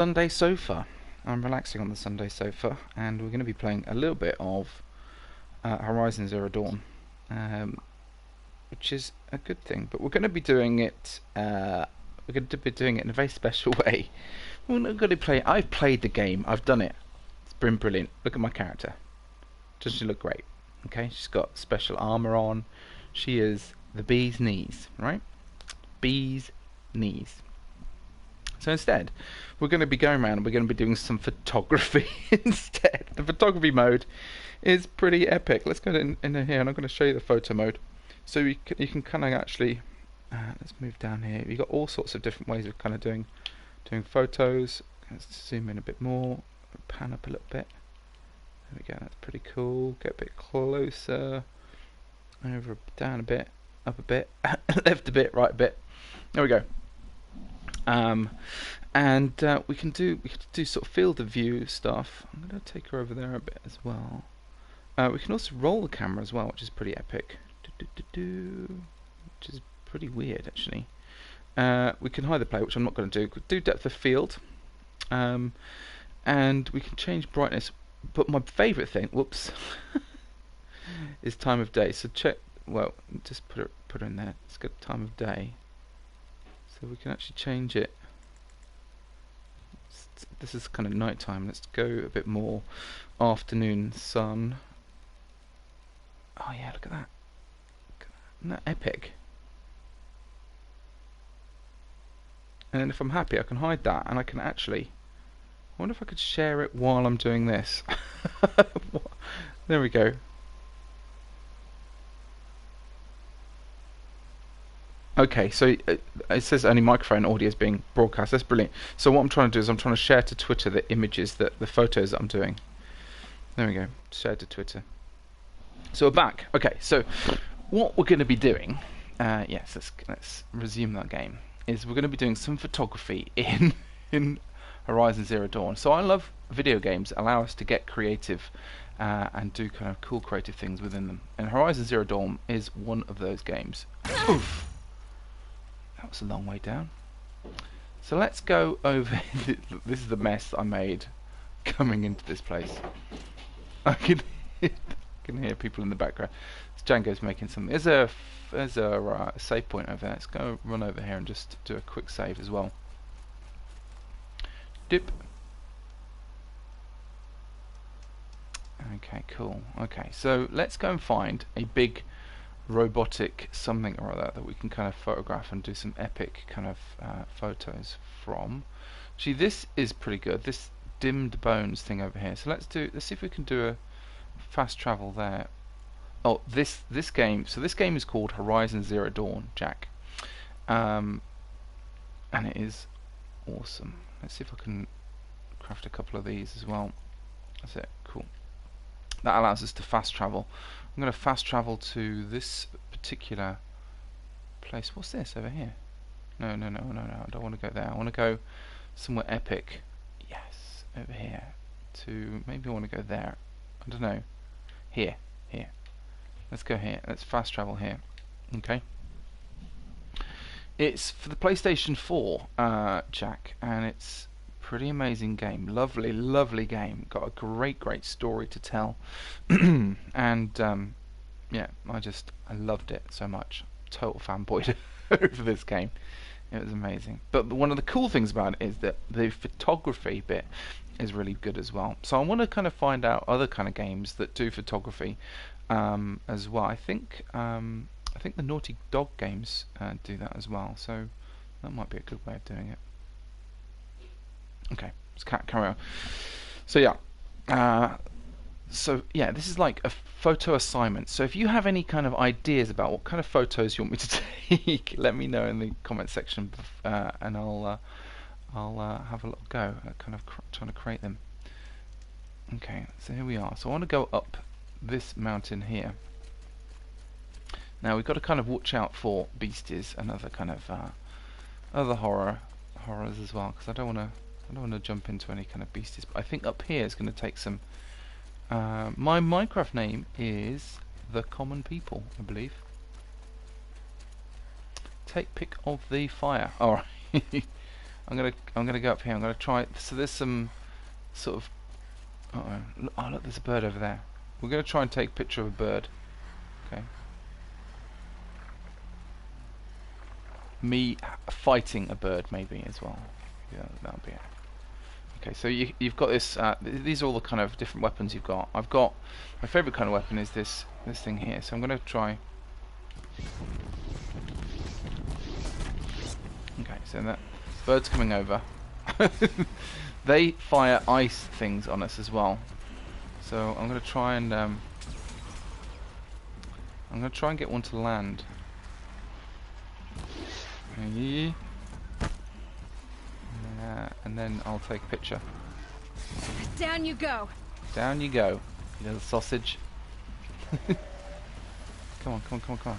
Sunday sofa. I'm relaxing on the Sunday sofa, and we're going to be playing a little bit of Horizon Zero Dawn, um, which is a good thing. But we're going to be doing it. We're going to be doing it in a very special way. We're not going to play. I've played the game. I've done it. It's been brilliant. Look at my character. Doesn't she look great? Okay, she's got special armor on. She is the bee's knees, right? Bee's knees. So instead, we're going to be going around and we're going to be doing some photography instead. The photography mode is pretty epic. Let's go in here and I'm going to show you the photo mode. So you can kind of actually, let's move down here. You've got all sorts of different ways of kind of doing photos. Let's zoom in a bit more, pan up a little bit. There we go, that's pretty cool. Get a bit closer, over, down a bit, up a bit, left a bit, right a bit. There we go. We can do sort of field of view stuff. I'm going to take her over there a bit as well. We can also roll the camera as well, which is pretty epic. Which is pretty weird actually. We can hide the play, which I'm not going to do. Do depth of field, and we can change brightness. But my favourite thing, whoops, is time of day. So check. Well, just put her in there. Let's get time of day. So we can actually change it. This is kind of nighttime. Let's go a bit more afternoon sun. Oh yeah, look at that. Isn't that epic? And then if I'm happy, I can hide that, and I can actually. I wonder if I could share it while I'm doing this. There we go. Okay, so it says only microphone audio is being broadcast. That's brilliant. So what I'm trying to do is I'm trying to share to Twitter the images, the photos that I'm doing. There we go. Share to Twitter. So we're back. Okay, so what we're going to be doing, yes, let's resume that game, is we're going to be doing some photography in Horizon Zero Dawn. So I love video games that allow us to get creative and do kind of cool creative things within them. And Horizon Zero Dawn is one of those games. Oof. That was a long way down. So let's go over. This is the mess that I made coming into this place. I can hear people in the background. Django's making something. There's a save point over there. Let's go run over here and just do a quick save as well. Dip. Okay, cool. Okay, so let's go and find a big robotic something or other that we can kind of photograph and do some epic kind of photos from. See, this is pretty good. This dimmed bones thing over here. So let's see if we can do a fast travel there. Oh, this game. So this game is called Horizon Zero Dawn, Jack, and it is awesome. Let's see if I can craft a couple of these as well. That's it. Cool. That allows us to fast travel. I'm going to fast travel to this particular place. What's this over here? No. I don't want to go there. I want to go somewhere epic. Yes, over here. Maybe I want to go there. I don't know. Here. Let's go here. Let's fast travel here. Okay. It's for the PlayStation 4, Jack, and it's pretty amazing game. Lovely game. Got a great story to tell. And yeah, I loved it so much. Total fanboy over this game. It was amazing. But one of the cool things about it is that the photography bit is really good as well. So I want to kind of find out other kind of games that do photography as well. I think the Naughty Dog games do that as well. So that might be a good way of doing it. Okay, let's carry on. So yeah, this is like a photo assignment. So if you have any kind of ideas about what kind of photos you want me to take, let me know in the comment section, and I'll have a little go at kind of trying to create them. Okay, so here we are. So I want to go up this mountain here. Now we've got to kind of watch out for beasties and other kind of other horrors as well, because I don't want to jump into any kind of beasties. But I think up here is going to take some. My Minecraft name is The Common People, I believe. Take pick of the fire. Alright. I'm gonna go up here. I'm gonna try. So there's some sort of. Oh look, there's a bird over there. We're gonna try and take a picture of a bird. Okay. Me fighting a bird maybe as well. Yeah, that'll be it. Okay, so you've got this. These are all the kind of different weapons you've got. I've got my favourite kind of weapon is this thing here. So I'm going to try. Okay, so that bird's coming over. They fire ice things on us as well. So I'm going to try and get one to land. Yeah, and then I'll take a picture. Down you go. Down you go, you little sausage. Come on, come on, come on, come on.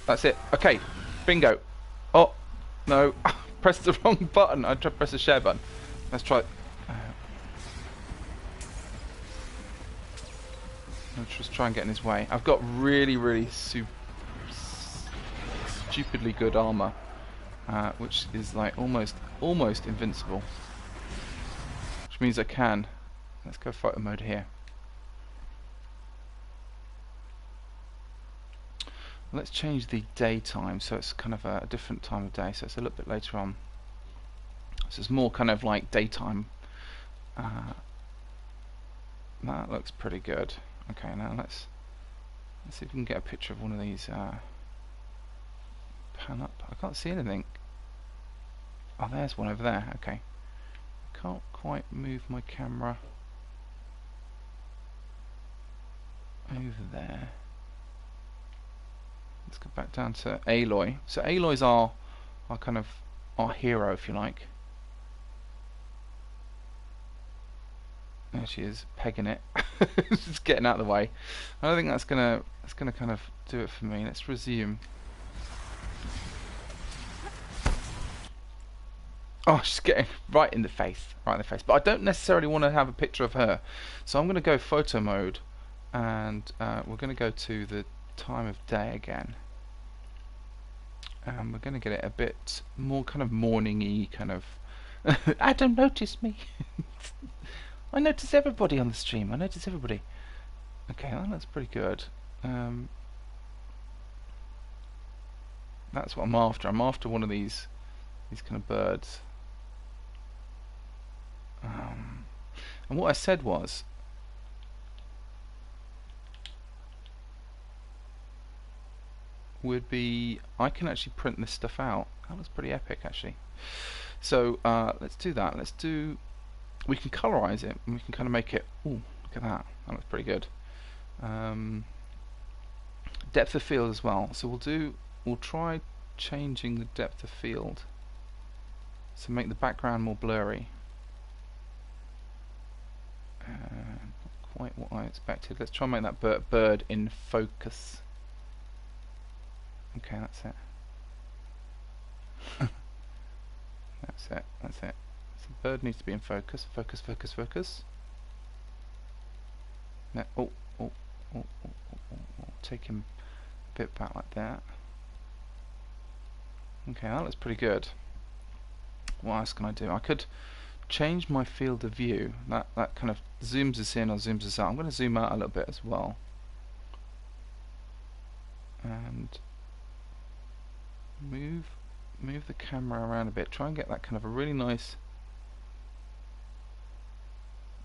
That's it. Okay, bingo. Oh, no. Pressed the wrong button. I tried to press the share button. Let's try it. Let's just try and get in his way. I've got really, really stupidly good armor, which is like almost invincible. Which means I can. Let's go photo mode here. Let's change the daytime so it's kind of a different time of day, so it's a little bit later on. So it's more kind of like daytime. That looks pretty good. Okay, now let's see if we can get a picture of one of these. Pan up. I can't see anything. Oh, there's one over there. Okay. Can't quite move my camera over there. Let's go back down to Aloy. So Aloy's our kind of our hero, if you like. There she is, pegging it. Just getting out of the way. I don't think that's gonna kind of do it for me. Let's resume. Oh, she's getting right in the face, right in the face. But I don't necessarily want to have a picture of her, so I'm going to go photo mode, and we're going to go to the time of day again. We're going to get it a bit more kind of morning-y, kind of. Adam noticed me. I notice everybody on the stream. I notice everybody. Okay, that looks pretty good. That's what I'm after. I'm after one of these kind of birds. And what I said was, would be I can actually print this stuff out. That looks pretty epic, actually. So let's do that. We can colorize it, and we can kind of make it. Ooh, look at that. That looks pretty good. Depth of field as well. So we'll try changing the depth of field. So make the background more blurry. Not quite what I expected. Let's try and make that bird in focus. Okay, that's it. That's it. That's it. So the bird needs to be in focus. Focus, focus, focus. Now, take him a bit back like that. Okay, that looks pretty good. What else can I do? I could change my field of view. That kind of zooms us in or zooms us out. I'm going to zoom out a little bit as well. And move the camera around a bit. Try and get that kind of a really nice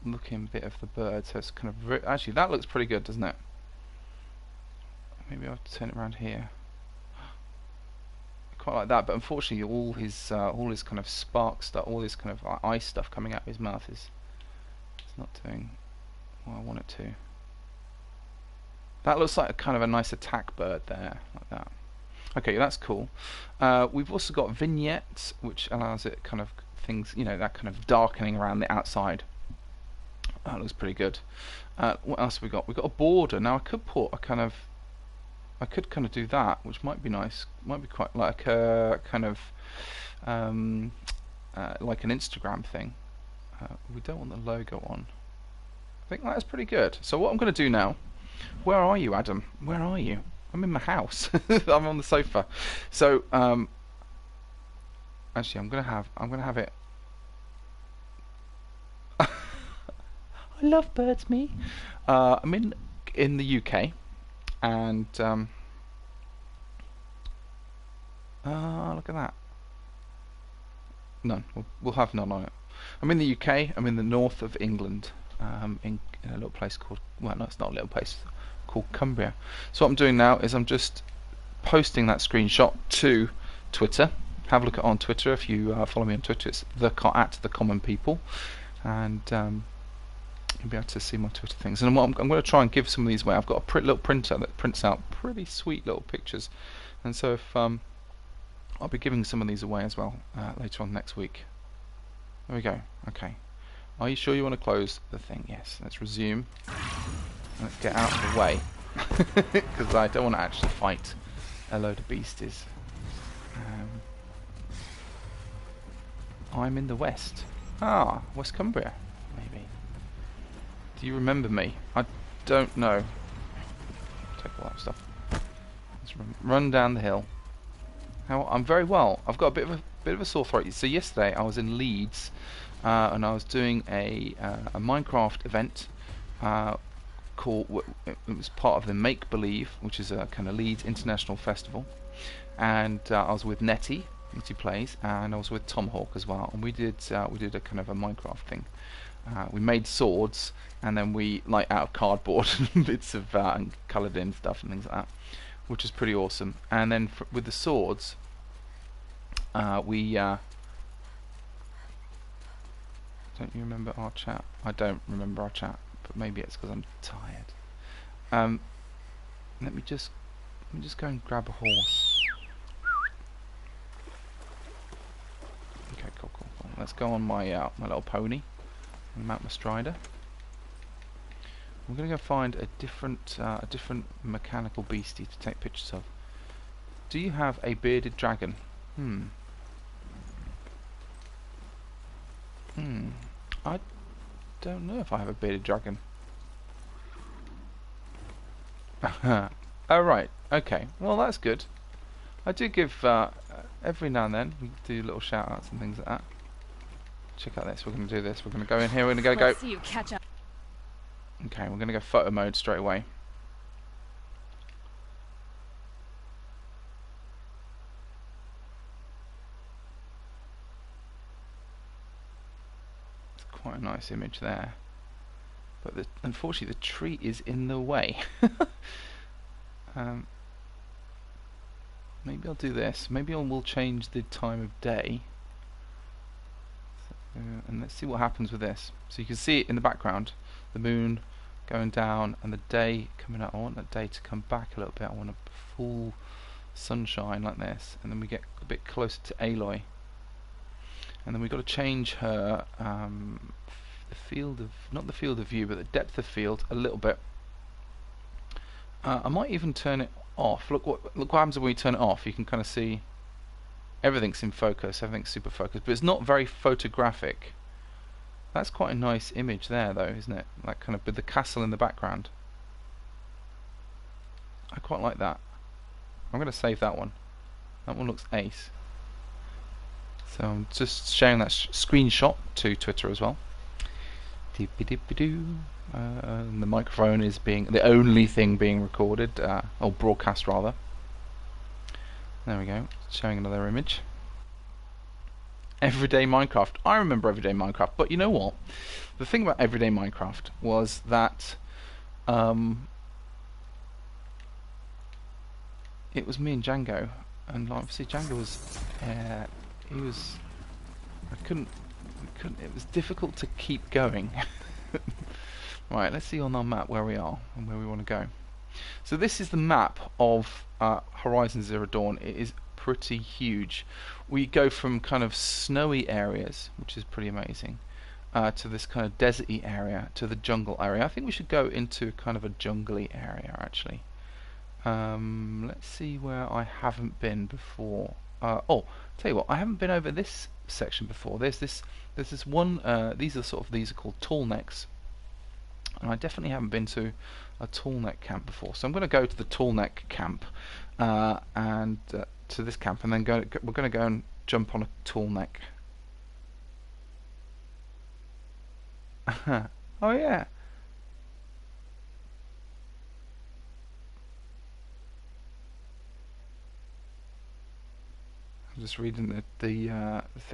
looking bit of the bird. So it's kind of actually that looks pretty good, doesn't it? Maybe I'll have to turn it around here. Quite like that, but unfortunately all his kind of spark stuff, all this kind of ice stuff coming out of his mouth is it's not doing what I want it to. That looks like a kind of a nice attack bird there, like that. Okay, that's cool. We've also got vignettes, which allows it kind of things, you know, that kind of darkening around the outside. That looks pretty good. What else have we got? We've got a border. Now I could put a kind of do that, which might be nice. Might be quite like a kind of like an Instagram thing. We don't want the logo on. I think that's pretty good. So what I'm going to do now. Where are you, Adam? Where are you? I'm in my house. I'm on the sofa. So Actually, I'm gonna have it. I love birds, me. I'm in the UK, and look at that. None. We'll have none on it. I'm in the UK. I'm in the north of England, in a little place called. Well, no, it's not a little place. Called Cumbria. So what I'm doing now is I'm just posting that screenshot to Twitter. Have a look at it on Twitter if you follow me on Twitter. It's at the Common People, and you'll be able to see my Twitter things. And I'm going to try and give some of these away. I've got a little printer that prints out pretty sweet little pictures, and so if I'll be giving some of these away as well later on next week. There we go. Okay. Are you sure you want to close the thing? Yes. Let's resume. Let's get out of the way, because I don't want to actually fight a load of beasties. I'm in the west. Ah, West Cumbria, maybe. Do you remember me? I don't know. Take all that stuff. Let's run down the hill. I'm very well. I've got a bit of a sore throat. So yesterday I was in Leeds, and I was doing a Minecraft event. It was part of the Make Believe, which is a kind of Leeds International Festival, and I was with Nettie Plays, and I was with Tomahawk as well, and we did a kind of a Minecraft thing. We made swords, and then we out of cardboard bits of and coloured in stuff and things like that, which was pretty awesome. And then with the swords, we don't you remember our chat? I don't remember our chat, but maybe it's because I'm tired. Let me just go and grab a horse. Okay, cool. Let's go on my my little pony and mount my strider. We're gonna go find a different mechanical beastie to take pictures of. Do you have a bearded dragon? I don't know if I have a bearded dragon. Oh right, okay. Well, that's good. I do give every now and then we do little shout outs and things like that. Check out this. We're going to do this. We're going to go in here. We're going to Let's see you catch up. Okay, we're going to go photo mode straight away. It's quite a nice image there. But unfortunately the tree is in the way. Maybe I'll do this. Maybe we'll change the time of day. And let's see what happens with this. So you can see it in the background, the moon going down and the day coming up. I want that day to come back a little bit. I want a full sunshine like this, and then we get a bit closer to Aloy. And then we've got to change her the field of, not the field of view, but the depth of field a little bit. I might even turn it off. Look what happens when we turn it off. You can kind of see everything's in focus, everything's super focused, but it's not very photographic. That's quite a nice image there though, isn't it? Like kind of with the castle in the background. I quite like that. I'm going to save that one. That one looks ace. So I'm just sharing that screenshot to Twitter as well. And the microphone is the only thing being recorded, or broadcast rather. There we go, showing another image. Everyday Minecraft. I remember Everyday Minecraft, but you know what? The thing about Everyday Minecraft was that it was me and Django, and obviously Django was it was difficult to keep going. Right, let's see on our map where we are and where we want to go. So this is the map of Horizon Zero Dawn. It is pretty huge. We go from kind of snowy areas, which is pretty amazing, to this kind of deserty area, to the jungle area. I think we should go into kind of a jungly area actually. Let's see where I haven't been before. Oh, tell you what, I haven't been over this section before. There's this one. These are called Tallnecks, and I definitely haven't been to a Tallneck camp before. So I'm going to go to the Tallneck camp and to this camp, and then we're going to go and jump on a Tallneck. Oh yeah. I'm just reading the thing.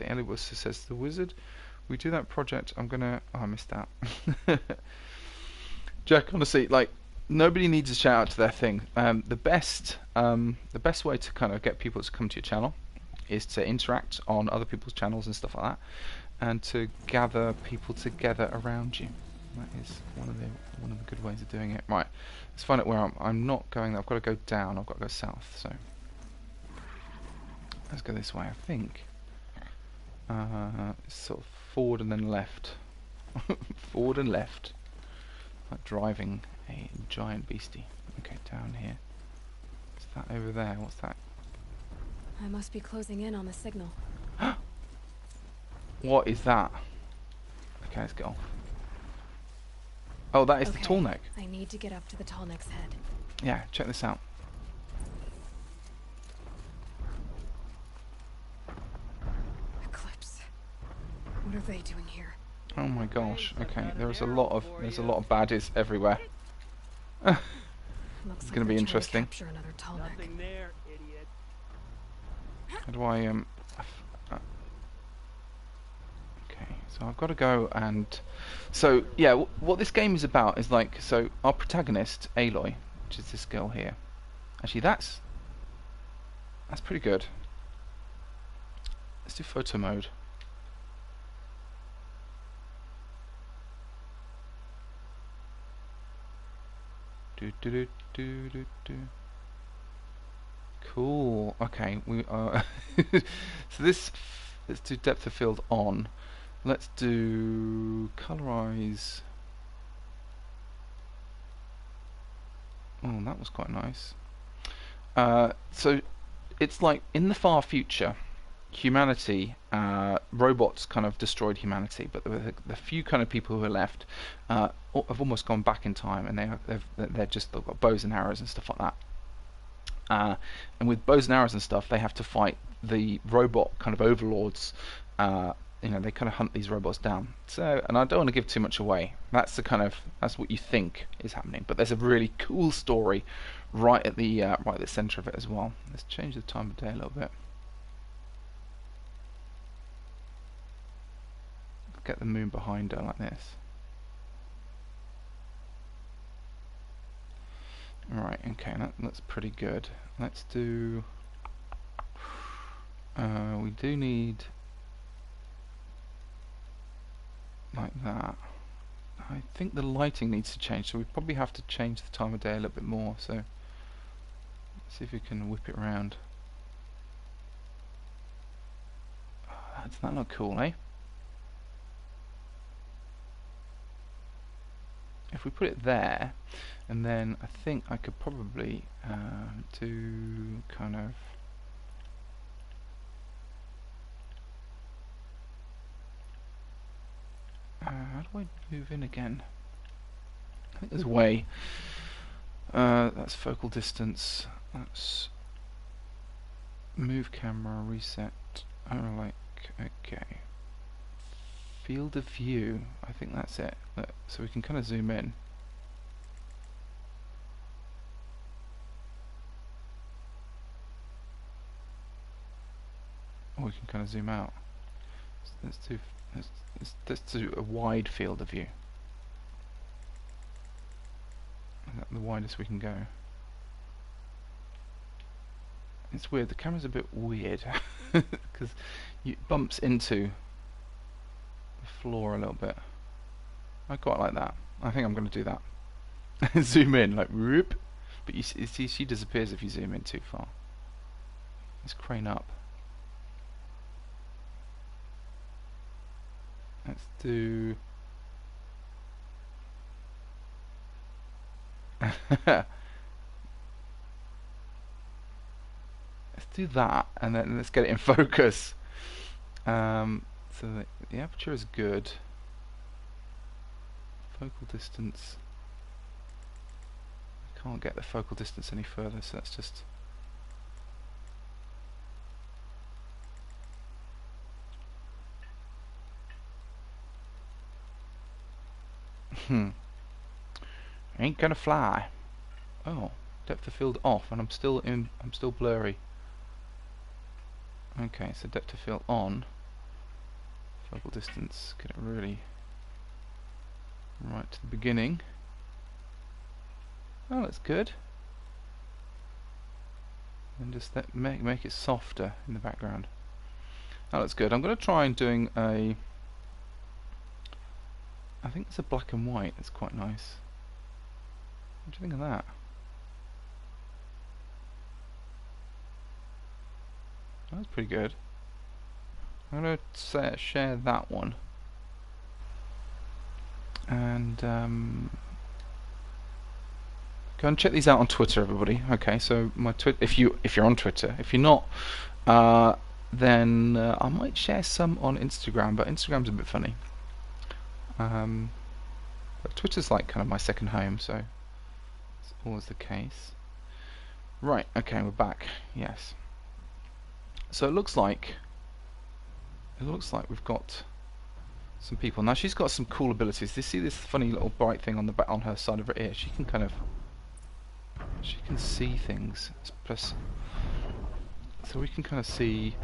Ellie says the wizard. We do that project. I'm gonna. Oh, I missed that. Jack, honestly, like nobody needs a shout out to their thing. The best way to kind of get people to come to your channel is to interact on other people's channels and stuff like that, and to gather people together around you. That is one of the good ways of doing it. Right, let's find out where I'm not going there. I've got to go down. I've got to go south. So let's go this way. I think it's sort of forward and then left. Forward and left. Like driving a giant beastie. Okay, down here. What's that over there? What's that? I must be closing in on the signal. What is that? Okay, let's go. Oh, that is the Okay, Tallneck. I need to get up to the Tallneck's head. Yeah, check this out. Eclipse. What are they doing here? Oh my gosh. Okay, there's a lot of baddies everywhere. Looks It's like gonna be they're trying to interesting. capture another Tallneck. Nothing there, idiot. How do I okay, so I've got to go and so yeah, what this game is about is like, so our protagonist Aloy, which is this girl here. Actually, that's pretty good. Let's do photo mode. Do do do do do do. Cool. Okay, we are. So let's do depth of field on. Let's do colorize. Oh, that was quite nice. So it's like in the far future, humanity, robots kind of destroyed humanity, but the few kind of people who are left have almost gone back in time, and they've got bows and arrows and stuff like that. And with bows and arrows and stuff, they have to fight the robot kind of overlords. They kind of hunt these robots down. So, and I don't want to give too much away. That's what you think is happening. But there's a really cool story right at the center of it as well. Let's change the time of day a little bit. Get the moon behind her like this. Right, okay, that's pretty good. Let's do... we do need... like that. I think the lighting needs to change, so we probably have to change the time of day a little bit more, so... let's see if we can whip it around. Oh, does that look cool, eh? If we put it there, and then I think I could probably do kind of... how do I move in again? I think there's a way. That's focal distance. That's move camera, reset. Okay. Field of view. I think that's it. So we can kind of zoom in. Or we can kind of zoom out. So let's do a wide field of view. The widest we can go. It's weird, the camera's a bit weird because it bumps into the floor a little bit. I quite like that. I think I'm going to do that. Zoom in, like whoop, but you see she disappears if you zoom in too far. Let's crane up. Let's do... let's do that, and then let's get it in focus. So the aperture is good. Focal distance. I can't get the focal distance any further, so that's just... Ain't gonna fly. Oh, depth of field off, and I'm still blurry. Okay, so depth of field on. Focal distance, get it really right to the beginning. Oh, that's good. And just make it softer in the background. Oh, that's good. I'm going to try and doing a... I think it's a black and white. That's quite nice. What do you think of that? That's pretty good. I'm going to share that one. And go and check these out on Twitter, everybody. Okay, so my if you're on Twitter, if you're not, then I might share some on Instagram, but Instagram's a bit funny. But Twitter's like kind of my second home, so it's always the case. Right, okay, we're back. Yes. So it looks like we've got some people. Now she's got some cool abilities. Do you see this funny little bright thing on the back on her side of her ear? She can see things. Plus, so we can kind of see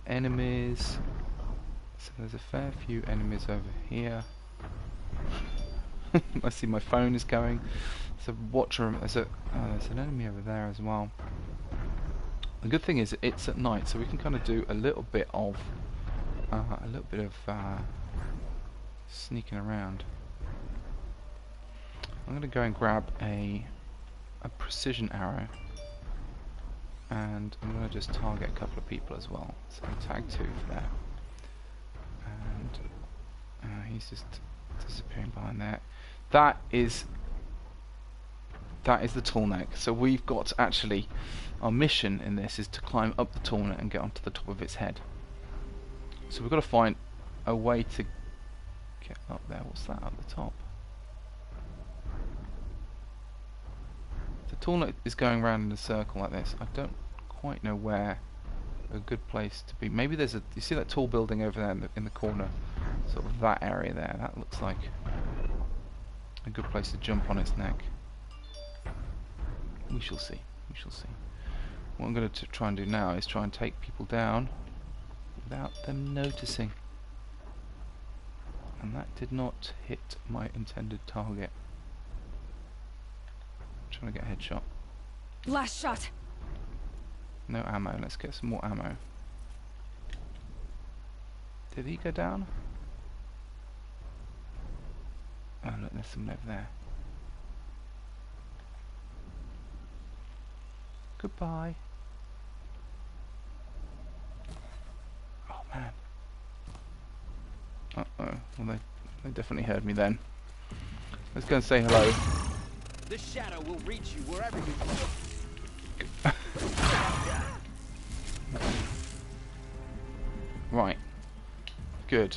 enemies. So there's a fair few enemies over here. I see my phone is going. So watch room. There's an enemy over there as well. The good thing is it's at night, so we can kind of do a little bit of sneaking around. I'm going to go and grab a precision arrow, and I'm going to just target a couple of people as well. So tag 2 for there, and he's just disappearing behind there. That is the Tallneck. So we've got actually, our mission in this is to climb up the Tallneck and get onto the top of its head. So we've got to find a way to get up there. What's that up the top? The Tallneck is going around in a circle like this. I don't quite know where a good place to be. Maybe there's you see that tall building over there in the corner, sort of that area there. That looks like a good place to jump on its neck. We shall see. We shall see. What I'm going to try and do now is try and take people down without them noticing. And that did not hit my intended target. I'm trying to get a headshot. Last shot. No ammo. Let's get some more ammo. Did he go down? Oh look, there's someone over there. Goodbye. Oh man. Uh-oh. Well, they definitely heard me then. Let's go and say hello. The shadow will reach you wherever you go. Right. Good.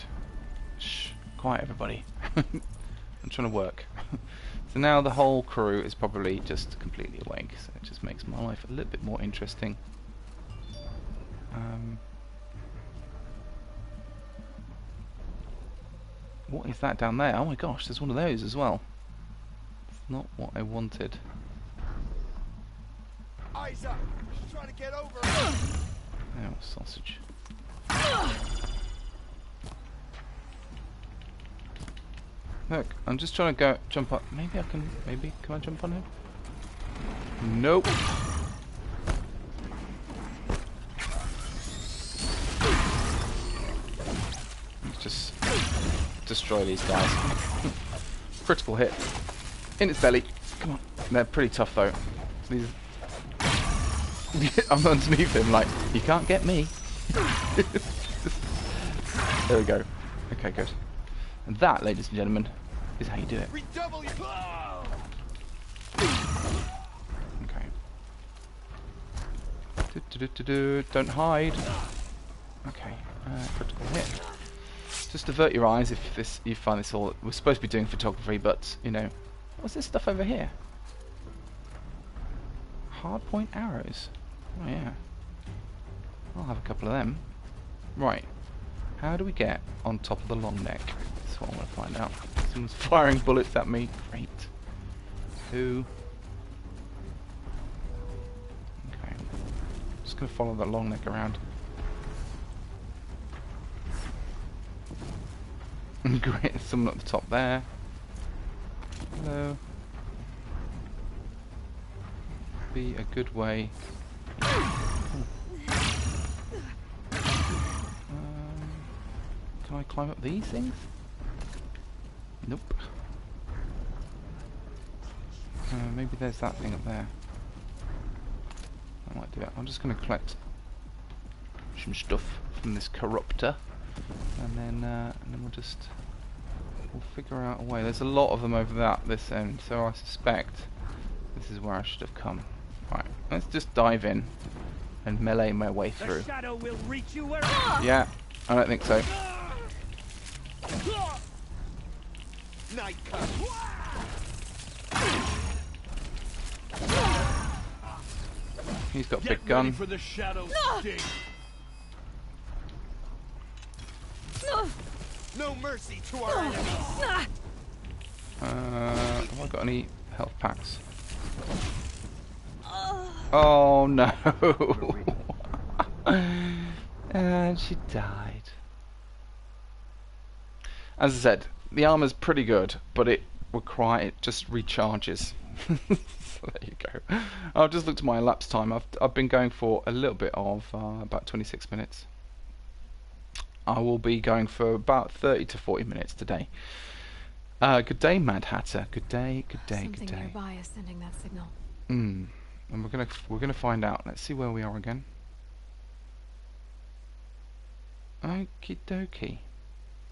Shh. Quiet, everybody. I'm trying to work. So now the whole crew is probably just completely awake, so it just makes my life a little bit more interesting. What is that down there? Oh my gosh, there's one of those as well. It's not what I wanted. Eyes up! She's trying to get over. Oh, sausage. Look, I'm just trying to jump up. Maybe can I jump on him? Nope. Let's just destroy these guys. Critical hit. In its belly. Come on. They're pretty tough though. These I'm underneath him like, you can't get me. There we go. Okay, good. And that, ladies and gentlemen, is how you do it. Redouble your... Okay. Don't hide. Okay. Critical hit. Just avert your eyes if you find this all. We're supposed to be doing photography, but you know, what's this stuff over here? Hardpoint arrows. Oh yeah. I'll have a couple of them. Right. How do we get on top of the long neck? That's what I want to find out. Someone's firing bullets at me. Great. Who? Okay. Just gonna follow that long neck around. Great, there's someone at the top there. Hello. Be a good way. Can I climb up these things? Nope. Maybe there's that thing up there. I might do it. I'm just going to collect some stuff from this corruptor, and then we'll figure out a way. There's a lot of them over this end, so I suspect this is where I should have come. Right, let's just dive in and melee my way through. The shadow will reach you where. Yeah, I don't think so. Night cut. He's got a Get big gun. ready for the shadow sting. No mercy to our enemies. Have I got any health packs? Oh no! And she died. As I said, the armor's pretty good, but it just recharges. So there you go. I've just looked at my elapsed time. I've been going for a little bit of about 26 minutes. I will be going for about 30 to 40 minutes today. Good day, Mad Hatter. Good day, good day, Something good day. nearby is sending that signal. And we're gonna find out. Let's see where we are again. Okie dokie.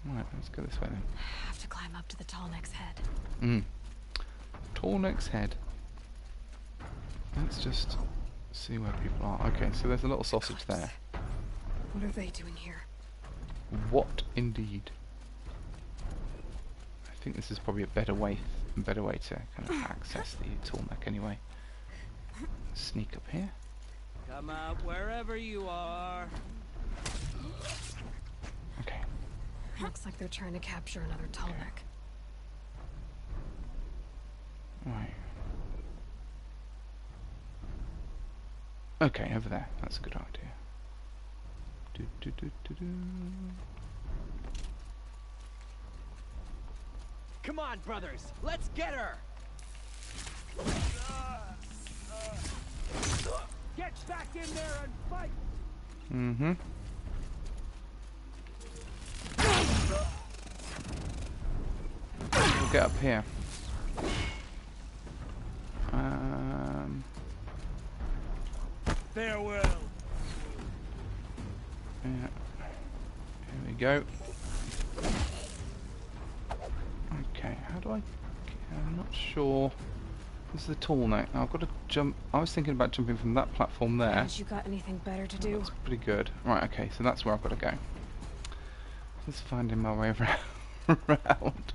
Right, let's go this way then. I have to climb up to the Tallneck's head. Tallneck's head. Let's just see where people are. Okay, so there's a little sausage there. What are they doing here? What indeed? I think this is probably a better way to kind of access the Tallneck anyway. Sneak up here. Come out wherever you are. Okay. Looks like they're trying to capture another Tallneck. Right. Okay, over there. That's a good idea. Come on, brothers. Let's get her. Get back in there and fight. Mm-hmm. We'll get up here. Farewell. Yeah. Here we go. Okay, how do I... I'm not sure. This is the Tallneck. Now I've got to jump... I was thinking about jumping from that platform there. Haven't you got anything better to do? That's pretty good. Right, okay, so that's where I've got to go. Just finding my way around.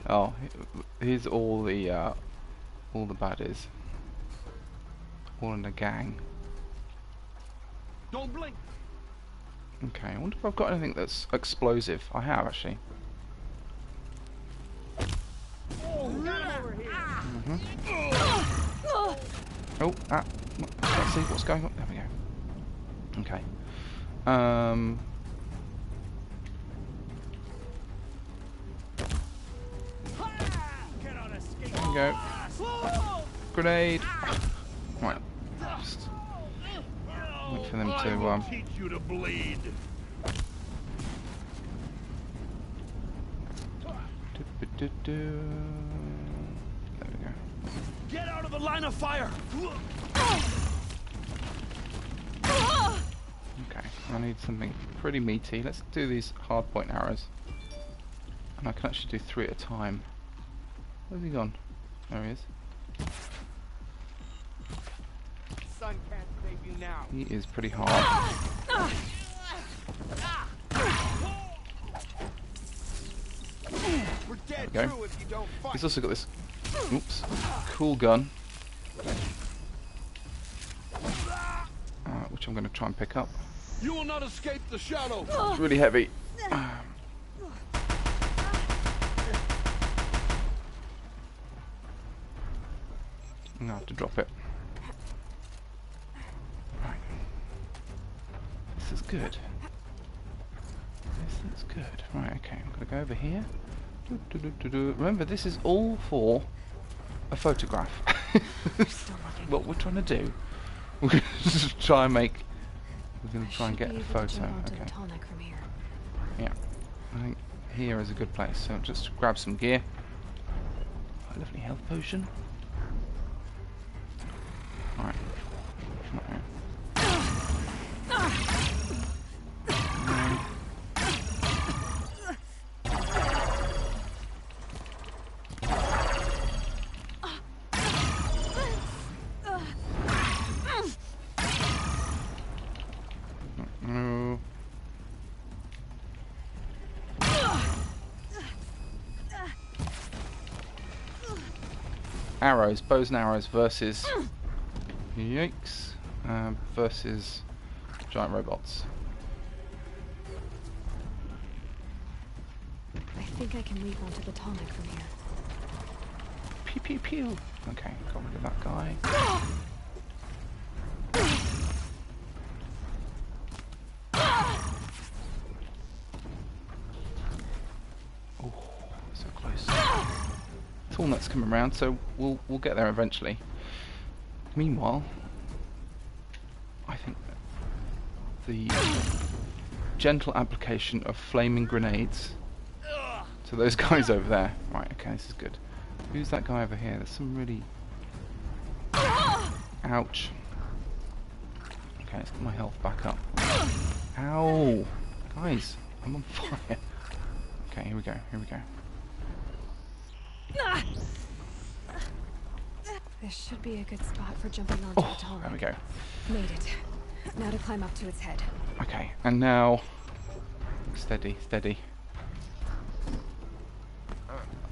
Oh, here's all the baddies. All in a gang. Don't blink. Okay, I wonder if I've got anything that's explosive. I have, actually. Oh, let's see what's going on. There we go. Okay. There we go. Grenade. Right. Just wait for them to teach you to bleed. There we go. Get out of the line of fire. Okay, I need something pretty meaty. Let's do these hardpoint arrows. And I can actually do 3 at a time. Where's he gone? There he is. Sun can't save you now. He is pretty hard. We're dead There we go. through if you don't fight. He's also got this, oops, cool gun, which I'm going to try and pick up. You will not escape the shadow. It's really heavy. I'm gonna have to drop it. Right. This is good. This is good. Right, okay, I'm gonna go over here. Remember, this is all for a photograph. What we're trying to do. We're gonna just try and make. We're gonna try and get a photo. Okay. Tallneck from here. Yeah. I think here is a good place. So just grab some gear. A lovely health potion. Alright. No. Arrows, bows and arrows versus yikes, versus giant robots. I think I can leap onto the Tallneck from here. Pew pew pew. Okay, got rid of that guy. Oh, so close. Tallneck's coming around, so we'll get there eventually. Meanwhile, I think the gentle application of flaming grenades to those guys over there. Right, okay, this is good. Who's that guy over here? There's some really... Ouch. Okay, let's get my health back up. Ow! Guys, I'm on fire. Okay, here we go, here we go. This should be a good spot for jumping onto the Tallneck. There we go. Made it. Now to climb up to its head. Okay, and now... Steady, steady.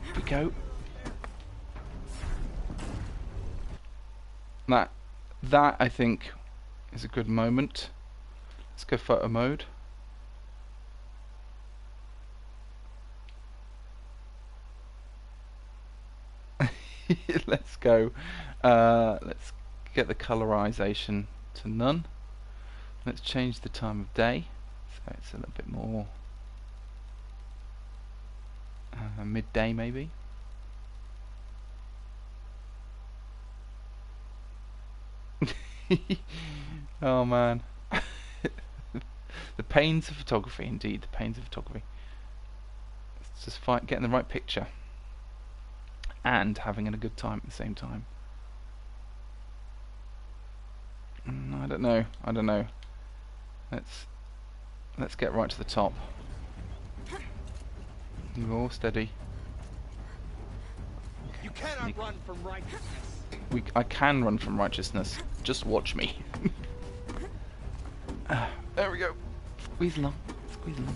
Here we go. That I think is a good moment. Let's go photo mode. Let's go. Let's get the colorization to none. Let's change the time of day, so it's a little bit more midday maybe. Oh man. The pains of photography, indeed, the pains of photography. It's just getting the right picture and having a good time at the same time. I don't know. Let's get right to the top. You're all steady. You cannot run from righteousness. I can run from righteousness. Just watch me. There we go. Squeeze along. Squeeze along.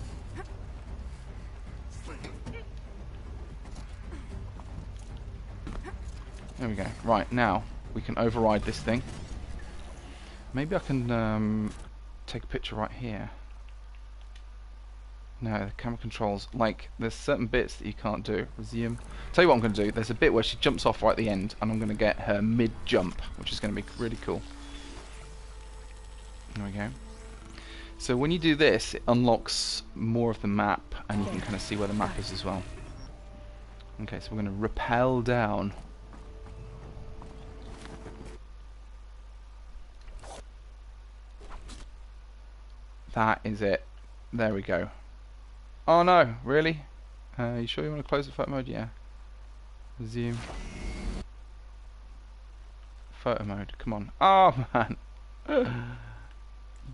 There we go. Right, now we can override this thing. Maybe I can take a picture right here. No, the camera controls, like, there's certain bits that you can't do. Resume. Tell you what I'm going to do. There's a bit where she jumps off right at the end, and I'm going to get her mid-jump, which is going to be really cool. There we go. So when you do this, it unlocks more of the map, and you can kind of see where the map is as well. Okay, so we're going to rappel down. That is it. There we go. Oh no, really? You sure you want to close the photo mode? Yeah. Resume. Photo mode, come on. Oh man.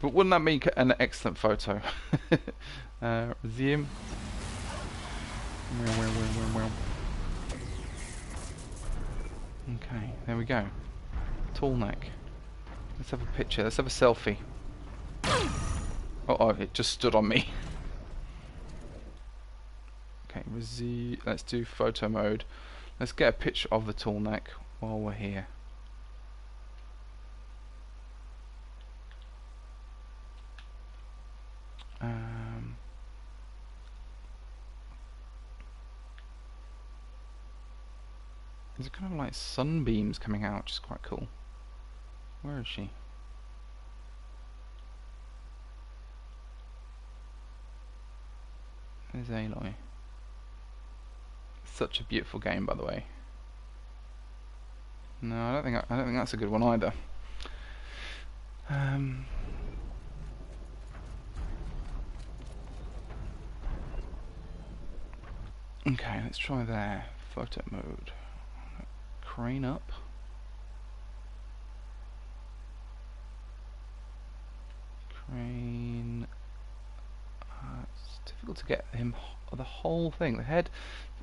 But wouldn't that make an excellent photo? Resume. Okay, there we go. Tallneck. Let's have a picture, let's have a selfie. Oh, it just stood on me. Okay, let's do photo mode. Let's get a picture of the Tallneck while we're here. There's kind of like sunbeams coming out, which is quite cool. Where is she? There's Aloy. Such a beautiful game, by the way. No, I don't think that's a good one either. Okay, let's try there. Photo mode. Crane up. Crane. It's difficult to get him the whole thing. The head.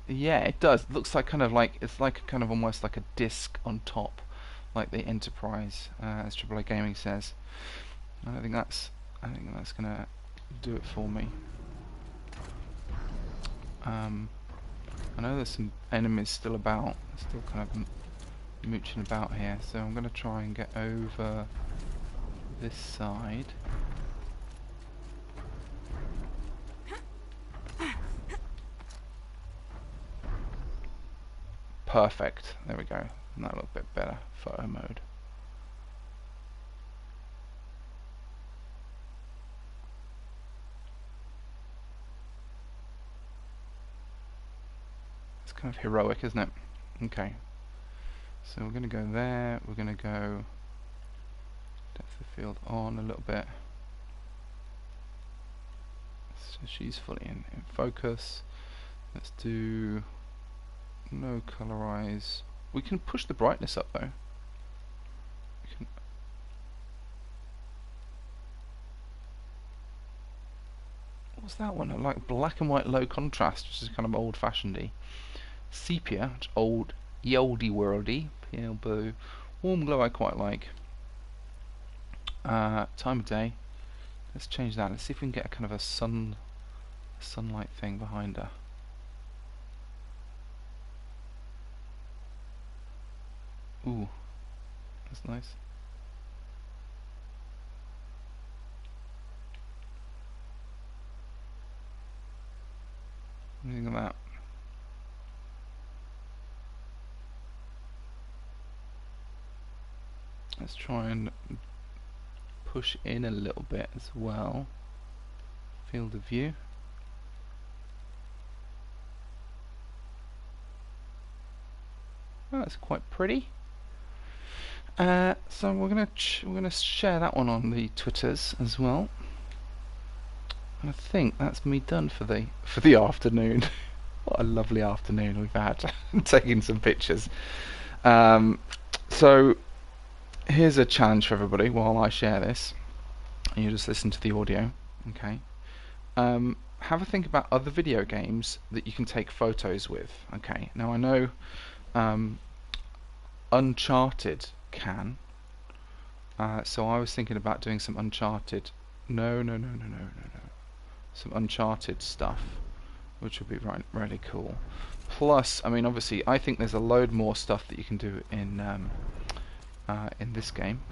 Yeah, it does. It looks like it's like kind of almost like a disc on top, like the Enterprise, as AAA Gaming says. I think that's gonna do it for me. I know there's some enemies still about, still kind of mooching about here, so I'm gonna try and get over this side. Perfect. There we go. That looked a bit better. Photo mode. It's kind of heroic, isn't it? Okay. So we're going to go there. We're going to go depth of field on a little bit. So she's fully in focus. Let's do no colorize. We can push the brightness up though. What's that one? Like black and white low contrast, which is kind of old-fashionedy. Sepia, which old, oldie worldy. Pale blue. Warm glow I quite like. Time of day. Let's change that. Let's see if we can get a kind of a sunlight thing behind her. Ooh, that's nice. Anything like that. Let's try and push in a little bit as well. Field of view. Oh, that's quite pretty. So we're gonna share that one on the Twitters as well. And I think that's me done for the afternoon. What a lovely afternoon we've had. Taking some pictures. So here's a challenge for everybody while I share this. And you just listen to the audio. Okay. Have a think about other video games that you can take photos with. Okay. Now I know Uncharted can. So I was thinking about doing some Uncharted. No. Some Uncharted stuff, which would be really cool. Plus, I mean, obviously, I think there's a load more stuff that you can do in this game.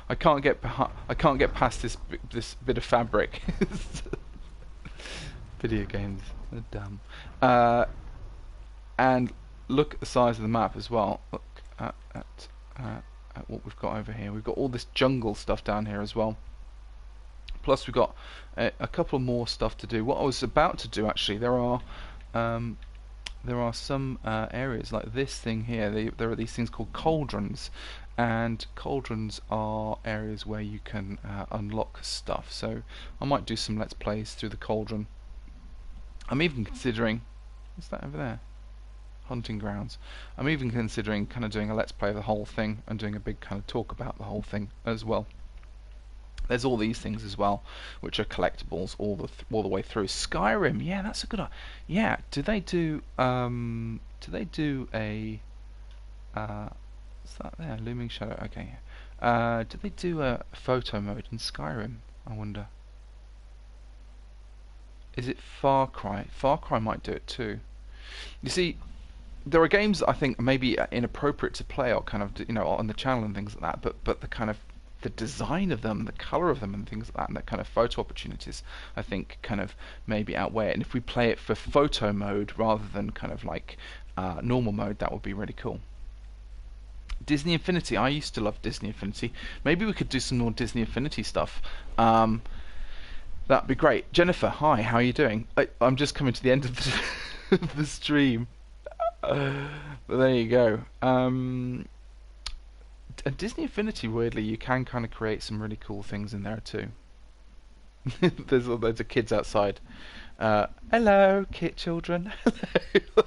I can't get past this bit of fabric. Video games are dumb. And look at the size of the map as well. Look at what we've got over here. We've got all this jungle stuff down here as well. Plus we've got a couple more stuff to do. What I was about to do actually, there are some areas like this thing here. There are these things called cauldrons, and cauldrons are areas where you can unlock stuff. So I might do some let's plays through the cauldron. I'm even considering, what's that over there? Hunting grounds. I'm even considering kind of doing a let's play of the whole thing and doing a big kind of talk about the whole thing as well. There's all these things as well, which are collectibles all the way through. Skyrim, yeah, that's a good idea. Yeah, do they do a what's that there? Looming shadow. Okay. Do they do a photo mode in Skyrim? I wonder. Is it Far Cry? Far Cry might do it too. You see, there are games that I think maybe inappropriate to play or kind of on the channel and things like that, but the kind of the design of them, the colour of them and things like that, and that kind of photo opportunities, I think kind of maybe outweigh it. And if we play it for photo mode rather than kind of like normal mode, that would be really cool. Disney Infinity, I used to love Disney Infinity. Maybe we could do some more Disney Infinity stuff. That'd be great. Jennifer, hi, how are you doing? I'm just coming to the end of the, of the stream. But there you go. And Disney Infinity, weirdly, you can kind of create some really cool things in there too. There's all loads of kids outside. Hello, kid children. Hello.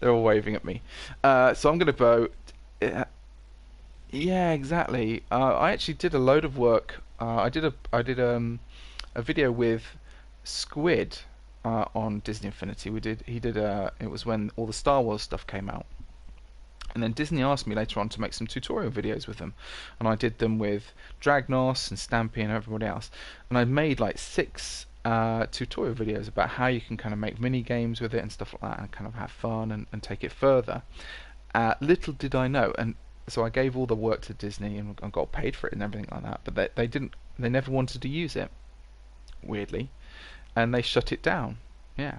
They're all waving at me. So I'm going to vote. Yeah, exactly. I actually did a load of work. I did a video with Squid on Disney Infinity. It was when all the Star Wars stuff came out. And then Disney asked me later on to make some tutorial videos with them, and I did them with Dragnos and Stampy and everybody else. And I made like 6 tutorial videos about how you can kind of make mini games with it and stuff like that, and kind of have fun and take it further. Little did I know, and so I gave all the work to Disney and got paid for it and everything like that. But they never wanted to use it, weirdly, and they shut it down. Yeah.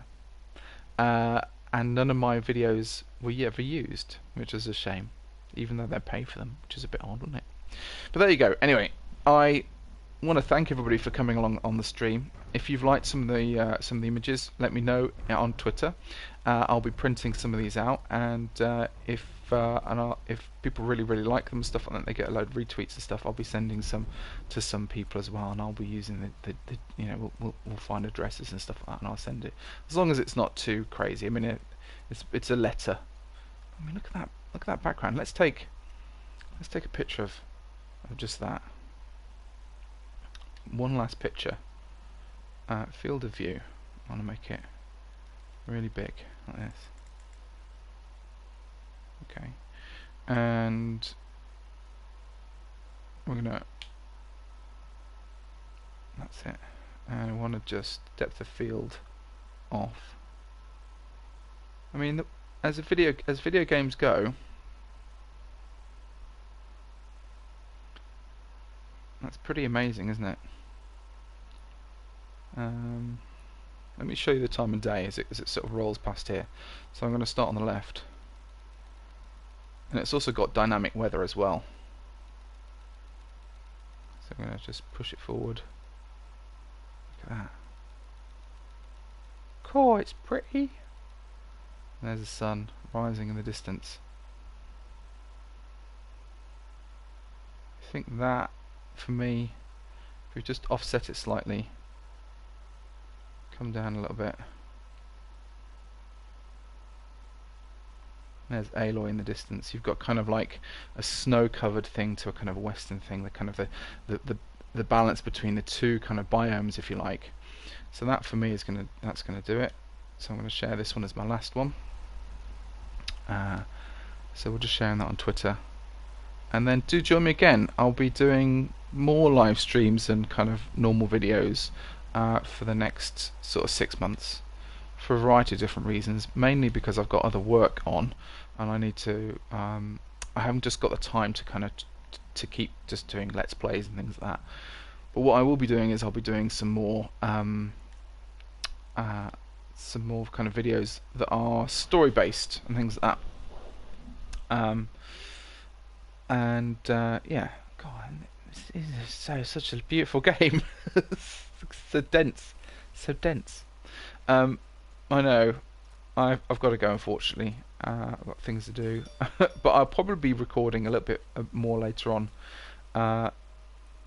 And none of my videos were ever used, which is a shame, even though they pay for them, which is a bit odd, isn't it? But there you go. Anyway, I want to thank everybody for coming along on the stream. If you've liked some of the images, let me know on Twitter. I'll be printing some of these out, and if people really like them and stuff like that, they get a load of retweets and stuff. I'll be sending some to some people as well, and I'll be using the we'll find addresses and stuff like that, and I'll send it, as long as it's not too crazy. I mean, it's a letter. I mean, look at that background. Let's take a picture of just that. One last picture. Field of view. I want to make it really big like this. Okay, and we're gonna. That's it. And I want to just depth of field off. I mean, as video games go, that's pretty amazing, isn't it? Let me show you the time of day as it sort of rolls past here. So I'm going to start on the left, and it's also got dynamic weather as well. So I'm going to just push it forward. Look at that. Cool, it's pretty. And there's the sun rising in the distance. I think that, for me, if we just offset it slightly, come down a little bit. There's Aloy in the distance. You've got kind of like a snow-covered thing to a kind of western thing. The kind of the balance between the two kind of biomes, if you like. So that for me is that's gonna do it. So I'm gonna share this one as my last one. So we're just sharing that on Twitter, and then do join me again. I'll be doing more live streams and kind of normal videos for the next sort of 6 months, for a variety of different reasons, mainly because I've got other work on, and I need to I haven't just got the time to kind of to keep just doing let's plays and things like that. But what I will be doing is I'll be doing some more kind of videos that are story based and things like that. Yeah, God, this is such a beautiful game. So dense, so dense. I know I've got to go, unfortunately. I've got things to do. But I'll probably be recording a little bit more later on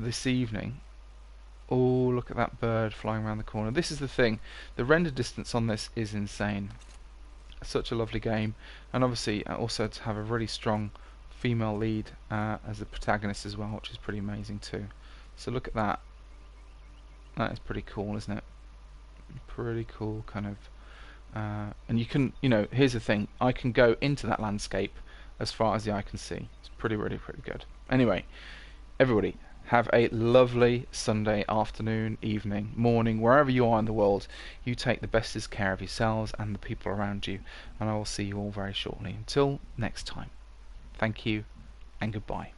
this evening. Oh, look at that bird flying around the corner. This is the thing, the render distance on this is insane. Such a lovely game, and obviously also to have a really strong female lead as the protagonist as well, which is pretty amazing too. So look at that. That is pretty cool, isn't it? Pretty cool, kind of. And you can, here's the thing, I can go into that landscape as far as the eye can see. It's really pretty good. Anyway, everybody, have a lovely Sunday afternoon, evening, morning, wherever you are in the world. You take the bestest care of yourselves and the people around you, and I will see you all very shortly. Until next time, thank you and goodbye.